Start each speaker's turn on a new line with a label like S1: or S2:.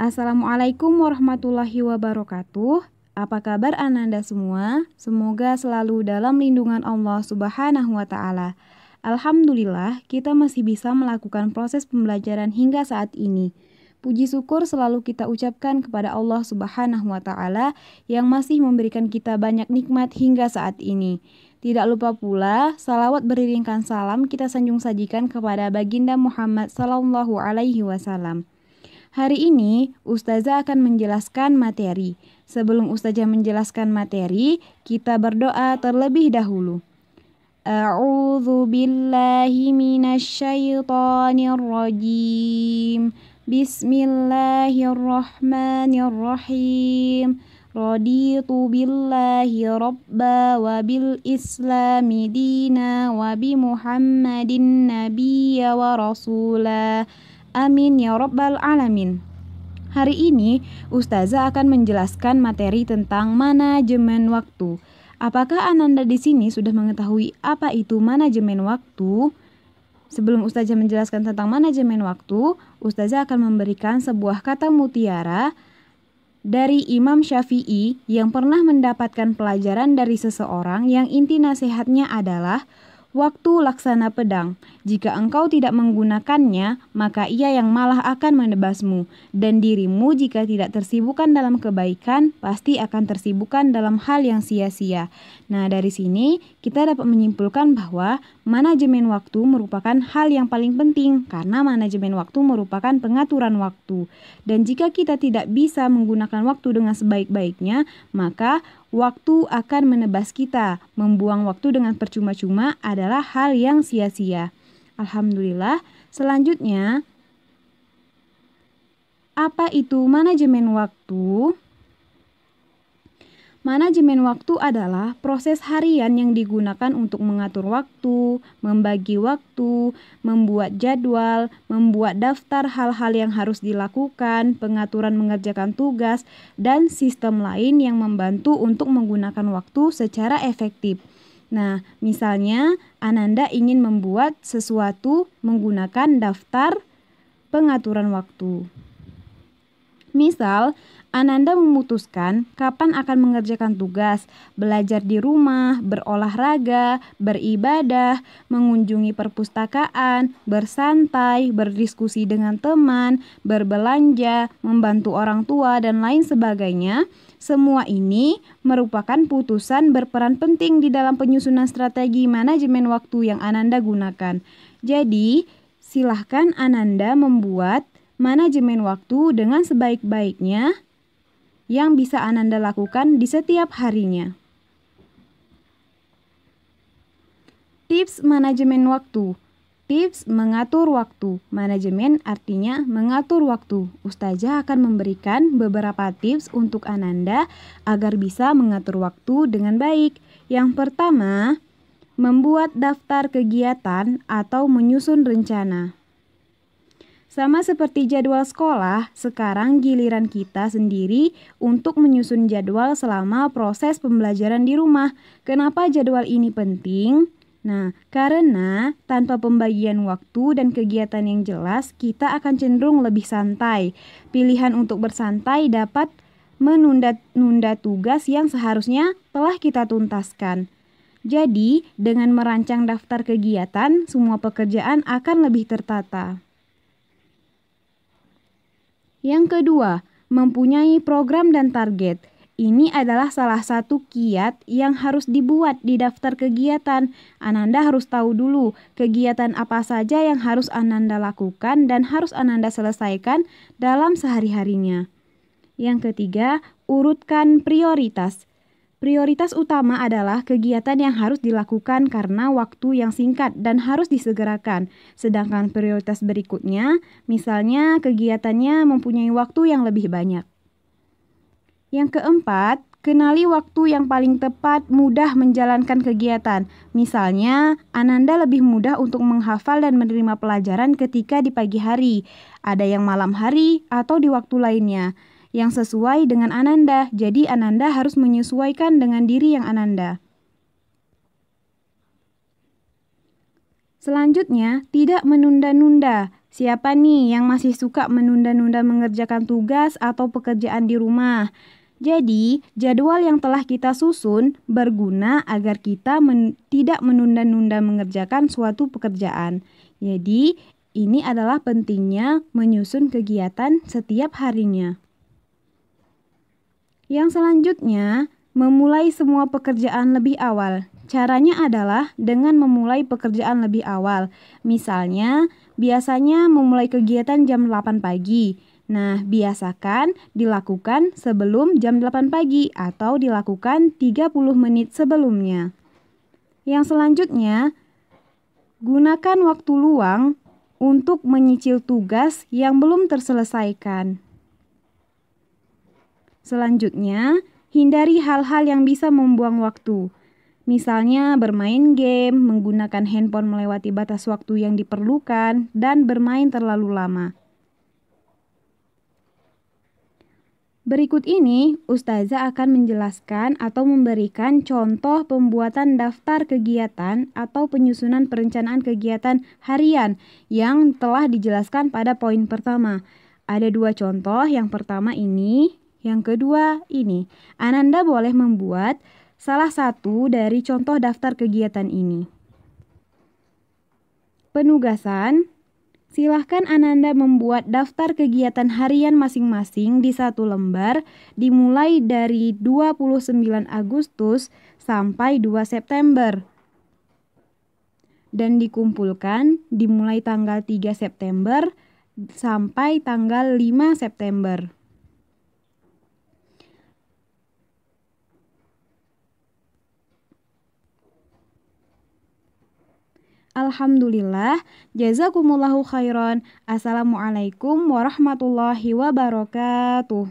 S1: Assalamualaikum warahmatullahi wabarakatuh. Apa kabar Ananda semua? Semoga selalu dalam lindungan Allah Subhanahu wa Ta'ala. Alhamdulillah, kita masih bisa melakukan proses pembelajaran hingga saat ini. Puji syukur selalu kita ucapkan kepada Allah Subhanahu wa Ta'ala yang masih memberikan kita banyak nikmat hingga saat ini. Tidak lupa pula, salawat beriringkan salam kita sanjung sajikan kepada baginda Muhammad sallallahu alaihi wasallam. Hari ini Ustazah akan menjelaskan materi. Sebelum Ustazah menjelaskan materi, kita berdoa terlebih dahulu. A'udzu billahi minasyaitonir rajim. Bismillahirrahmanirrahim. Raditu billahi rabba wa bil islami dina wa bi Muhammadin nabiyya wa rasula. Amin ya rabbal alamin. Hari ini Ustazah akan menjelaskan materi tentang manajemen waktu. Apakah Ananda di sini sudah mengetahui apa itu manajemen waktu? Sebelum Ustazah menjelaskan tentang manajemen waktu, Ustazah akan memberikan sebuah kata mutiara dari Imam Syafi'i yang pernah mendapatkan pelajaran dari seseorang yang inti nasihatnya adalah waktu laksana pedang. Jika engkau tidak menggunakannya, maka ia yang malah akan menebasmu. Dan dirimu jika tidak tersibukkan dalam kebaikan, pasti akan tersibukkan dalam hal yang sia-sia. Nah, dari sini kita dapat menyimpulkan bahwa manajemen waktu merupakan hal yang paling penting, karena manajemen waktu merupakan pengaturan waktu. Dan jika kita tidak bisa menggunakan waktu dengan sebaik-baiknya, maka waktu akan menebas kita. Membuang waktu dengan percuma-cuma adalah hal yang sia-sia. Alhamdulillah. Selanjutnya, apa itu manajemen waktu? Manajemen waktu adalah proses harian yang digunakan untuk mengatur waktu, membagi waktu, membuat jadwal, membuat daftar hal-hal yang harus dilakukan, pengaturan mengerjakan tugas, dan sistem lain yang membantu untuk menggunakan waktu secara efektif. Nah, misalnya Ananda ingin membuat sesuatu menggunakan daftar pengaturan waktu. Misal, Ananda memutuskan kapan akan mengerjakan tugas, belajar di rumah, berolahraga, beribadah, mengunjungi perpustakaan, bersantai, berdiskusi dengan teman, berbelanja, membantu orang tua, dan lain sebagainya. Semua ini merupakan putusan berperan penting di dalam penyusunan strategi manajemen waktu yang Ananda gunakan. Jadi, silahkan Ananda membuat manajemen waktu dengan sebaik-baiknya yang bisa Ananda lakukan di setiap harinya. Tips manajemen waktu. Tips mengatur waktu. Manajemen artinya mengatur waktu. Ustazah akan memberikan beberapa tips untuk Ananda agar bisa mengatur waktu dengan baik. Yang pertama, membuat daftar kegiatan atau menyusun rencana. Sama seperti jadwal sekolah, sekarang giliran kita sendiri untuk menyusun jadwal selama proses pembelajaran di rumah. Kenapa jadwal ini penting? Nah, karena tanpa pembagian waktu dan kegiatan yang jelas, kita akan cenderung lebih santai. Pilihan untuk bersantai dapat menunda-nunda tugas yang seharusnya telah kita tuntaskan. Jadi, dengan merancang daftar kegiatan, semua pekerjaan akan lebih tertata. Yang kedua, mempunyai program dan target. Ini adalah salah satu kiat yang harus dibuat di daftar kegiatan. Ananda harus tahu dulu kegiatan apa saja yang harus Ananda lakukan dan harus Ananda selesaikan dalam sehari-harinya. Yang ketiga, urutkan prioritas. Prioritas utama adalah kegiatan yang harus dilakukan karena waktu yang singkat dan harus disegerakan. Sedangkan prioritas berikutnya, misalnya kegiatannya mempunyai waktu yang lebih banyak. Yang keempat, kenali waktu yang paling tepat mudah menjalankan kegiatan. Misalnya, Ananda lebih mudah untuk menghafal dan menerima pelajaran ketika di pagi hari. Ada yang malam hari atau di waktu lainnya yang sesuai dengan Ananda. Jadi Ananda harus menyesuaikan dengan diri yang Ananda. Selanjutnya, tidak menunda-nunda. Siapa nih yang masih suka menunda-nunda mengerjakan tugas atau pekerjaan di rumah? Jadi, jadwal yang telah kita susun berguna agar kita tidak menunda-nunda mengerjakan suatu pekerjaan. Jadi, ini adalah pentingnya menyusun kegiatan setiap harinya. Yang selanjutnya, memulai semua pekerjaan lebih awal. Caranya adalah dengan memulai pekerjaan lebih awal. Misalnya, biasanya memulai kegiatan jam 8 pagi. Nah, biasakan dilakukan sebelum jam 8 pagi atau dilakukan 30 menit sebelumnya. Yang selanjutnya, gunakan waktu luang untuk menyicil tugas yang belum terselesaikan. Selanjutnya, hindari hal-hal yang bisa membuang waktu. Misalnya bermain game, menggunakan handphone melewati batas waktu yang diperlukan, dan bermain terlalu lama. Berikut ini, Ustazah akan menjelaskan atau memberikan contoh pembuatan daftar kegiatan atau penyusunan perencanaan kegiatan harian yang telah dijelaskan pada poin pertama. Ada 2 contoh, yang pertama ini, yang kedua ini. Ananda boleh membuat salah satu dari contoh daftar kegiatan ini. Penugasan. Silahkan Ananda membuat daftar kegiatan harian masing-masing di 1 lembar dimulai dari 29 Agustus sampai 2 September. Dan dikumpulkan dimulai tanggal 3 September sampai tanggal 5 September. Alhamdulillah, jazakumullahu khairan. Assalamualaikum warahmatullahi wabarakatuh.